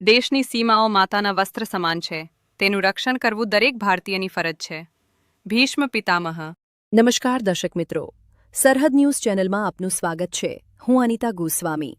દેશની સીમાઓ માતાના વસ્ત્ર સમાન છે. તેનું રક્ષણ કરવું દરેક ભારતીયની ફરજ છે. ભીષ્મ પિતામહ. નમસ્કાર દર્શક મિત્રો, સરહદ ન્યૂઝ ચેનલમાં આપનું સ્વાગત છે. હું અનિતા ગોસ્વામી.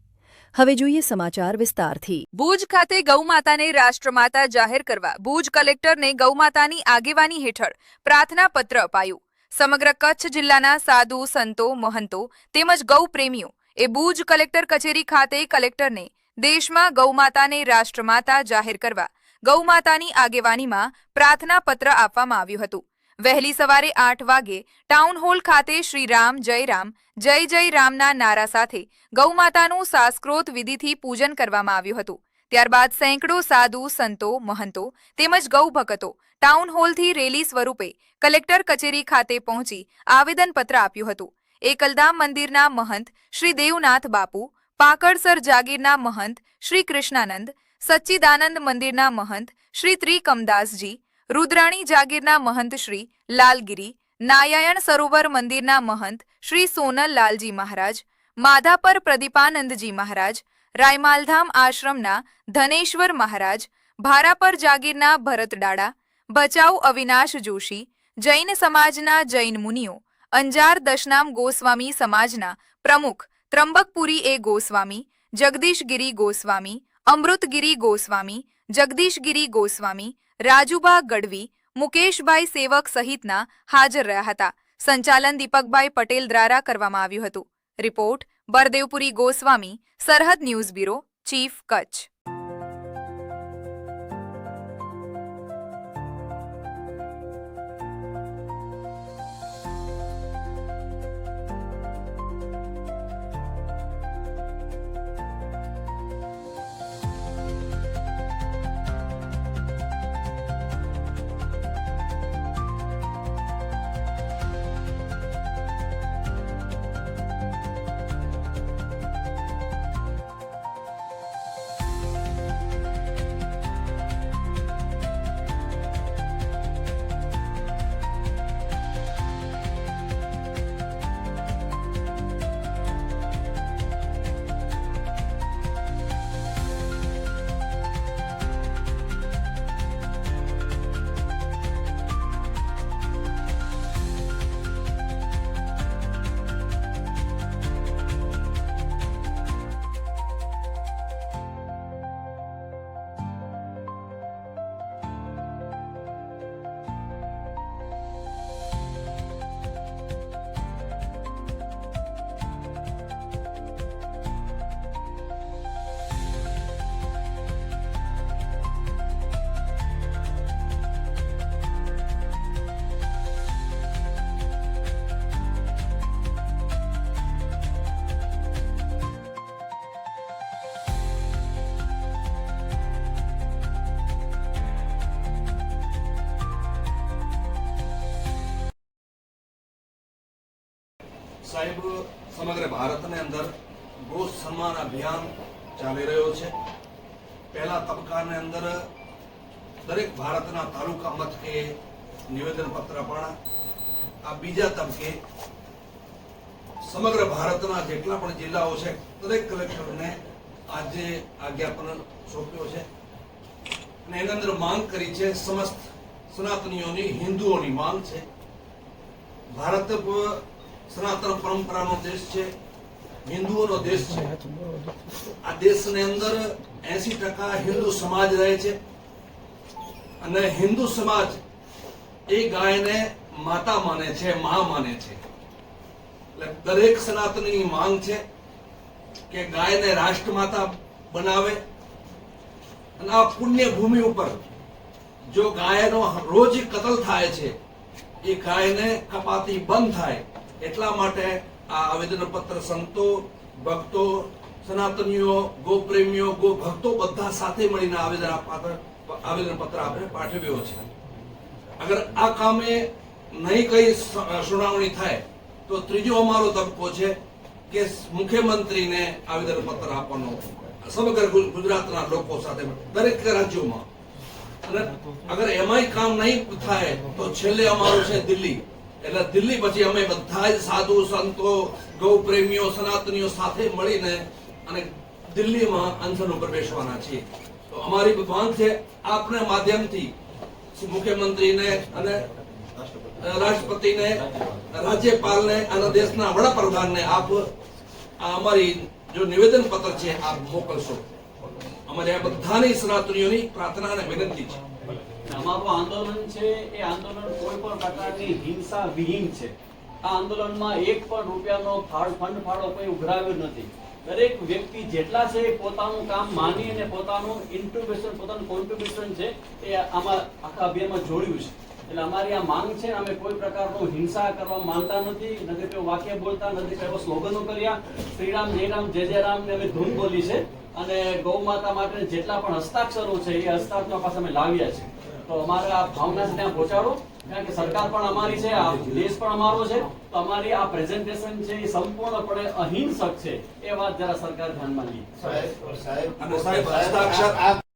હવે જોઈએ સમાચાર વિસ્તારથી. ભુજ ખાતે ગૌમાતાને રાષ્ટ્રમાતા જાહેર કરવા ભુજ કલેક્ટરને ગૌમાતાની આગેવાની હેઠળ પ્રાર્થના પત્ર અપાયું. સમગ્ર કચ્છ જિલ્લાના સાધુ સંતો મહંતો તેમજ ગૌપ્રેમીઓ એ ભુજ કલેક્ટર કચેરી ખાતે કલેક્ટરને દેશમાં ગૌમાતાને રાષ્ટ્રમાતા જાહેર કરવા ગૌમાતાની આગેવાનીમાં પ્રાર્થના પત્ર આપવામાં આવ્યું હતું. વહેલી સવારે 8 વાગે ટાઉન હોલ ખાતે શ્રી રામ જય રામના નારા સાથે ગૌમાતાનું શાસ્ત્રોક્ત વિધિથી પૂજન કરવામાં આવ્યું હતું. ત્યારબાદ સેંકડો સાધુ સંતો મહંતો તેમજ ગૌભક્તો ટાઉન હોલથી રેલી સ્વરૂપે કલેક્ટર કચેરી ખાતે પહોંચી આવેદનપત્ર આપ્યું હતું. એકલધામ મંદિરના મહંત શ્રી દેવનાથ બાપુ, પાકડસર જાગીરના મહંત શ્રી કૃષ્ણાનંદ, સચ્ચિદાનંદ મંદિરના મહંત શ્રી ત્રિકમદાસજી, રુદ્રાણી જાગીરના મહંત શ્રી લાલગીરી, નારાયણ સરોવર મંદિરના મહંત શ્રી સોનલ લાલજી મહારાજ, માધાપર પ્રદીપાનંદજી મહારાજ, રાયમાલધામ આશ્રમના ધનેશ્વર મહારાજ, ભારાપર જાગીરના ભરત ડાડા, ભચાઉ અવિનાશ જોશી, જૈન સમાજના જૈન મુનિઓ, અંજાર દશનામ ગોસ્વામી સમાજના પ્રમુખ ત્રંબકપુરી એ ગોસ્વામી, જગદીશગીરી ગોસ્વામી, અમૃતગીરી ગોસ્વામી, જગદીશગીરી ગોસ્વામી, રાજુબા ગઢવી, મુકેશભાઈ સેવક સહિતના હાજર રહ્યા હતા. સંચાલન દીપકભાઈ પટેલ દ્વારા કરવામાં આવ્યું હતું. રિપોર્ટ બરદેવપુરી ગોસ્વામી, સરહદ ન્યૂઝ બ્યુરો, ચીફ, કચ્છ. સાહેબ, સમગ્ર ભારતની અંદર ગો સન્માન અભિયાન ચાલી રહ્યો છે. પહેલા તબક્કાની અંદર દરેક ભારતના તાલુકા મથકે નિવેદન પત્ર પણ, આ બીજા તબક્કે સમગ્ર ભારતના જેટલા પણ જિલ્લાઓ છે દરેક કલેક્ટરને આજે આજ્ઞાપન સોંપ્યો છે અને એની અંદર માંગ કરી છે. સમસ્ત સનાતનીઓની, હિન્દુઓની માંગ છે. ભારત સનાતન પરંપરાનો દેશ છે, હિન્દુઓનો દેશ છે. આ દેશની અંદર 80% હિન્દુ સમાજ રહે છે અને હિન્દુ સમાજ એ ગાયને માતા માને છે, મા માને છે. એટલે દરેક સનાતનની માંગ છે કે ગાયને રાષ્ટ્રમાતા બનાવે અને આ પુણ્ય ભૂમિ ઉપર જો ગાયનો રોજ કતલ થાય છે એ ગાયને કપાતી બંધ થાય એટલા માટે આ આવેદનપત્ર સંતો, ભક્તો, સનાતનીઓ, ગોપ્રેમીઓ, ગો ભક્તો બધા સાથે મળીને આવેદનપત્ર આપણે પાઠવ્યો છે. અગર આ કામે નહીં કઈ સુનાવણી થાય તો ત્રીજો અમારો તબક્કો છે કે મુખ્યમંત્રીને આવેદનપત્ર આપવાનો સમગ્ર ગુજરાતના લોકો સાથે દરેક રાજ્યોમાં. અને અગર એમાંય કામ નહીં થાય તો છેલ્લે અમારું છે દિલ્હી. એટલે દિલ્હી પછી અમે બધા જ સાધુ સંતો, ગૌ પ્રેમીઓ, સનાતનીઓ સાથે મળીને અને દિલ્હીમાં અનશન ઉપર બેસવાના છીએ. તો તો અમારી માંગ છે આપના માધ્યમથી મુખ્યમંત્રીને અને રાષ્ટ્રપતિને, રાજ્યપાલને અને દેશના વડાપ્રધાનને આપ આ અમારી જો નિવેદન પત્ર છે આપ મોકલશો. અમારે આ બધાની સનાતનીઓની પ્રાર્થના અને વિનંતી છે. અમારું આંદોલન છે એ આંદોલન કોઈ પણ પ્રકારની હિંસા વિહીન છે. આ આંદોલનમાં એક પણ રૂપિયાનો ફંડ ફાળો કોઈ ઉઘરાવ્યો નથી. દરેક વ્યક્તિ જેટલા છે એ પોતાનું કામ માની અને પોતાનું કોન્ટ્રીબ્યુશન છે એ આમાં આખા અભિયાનમાં જોડ્યું છે. એટલે અમારી આ માંગ છે, અમે કોઈ પ્રકારનો હિંસા કરવા માંગતા નથી, નથી કોઈ વાક્ય બોલતા, નથી કોઈ સ્લોગનો કર્યા. શ્રીરામ જય રામ ને અમે ધૂન બોલી છે અને ગૌ માતા માટે જેટલા પણ હસ્તાક્ષરો છે એ હસ્તાક્ષરો પાસે અમે લાવ્યા છે. તો અમારે આ ભાવના છે ત્યાં પહોંચાડો, કારણ કે સરકાર પણ અમારી છે, આ દેશ પણ અમારો છે. તો અમારી આ પ્રેઝન્ટેશન છે એ સંપૂર્ણપણે અહિંસક છે એ વાત જરા સરકાર ધ્યાનમાં લે. અને સાહેબ હસ્તાક્ષર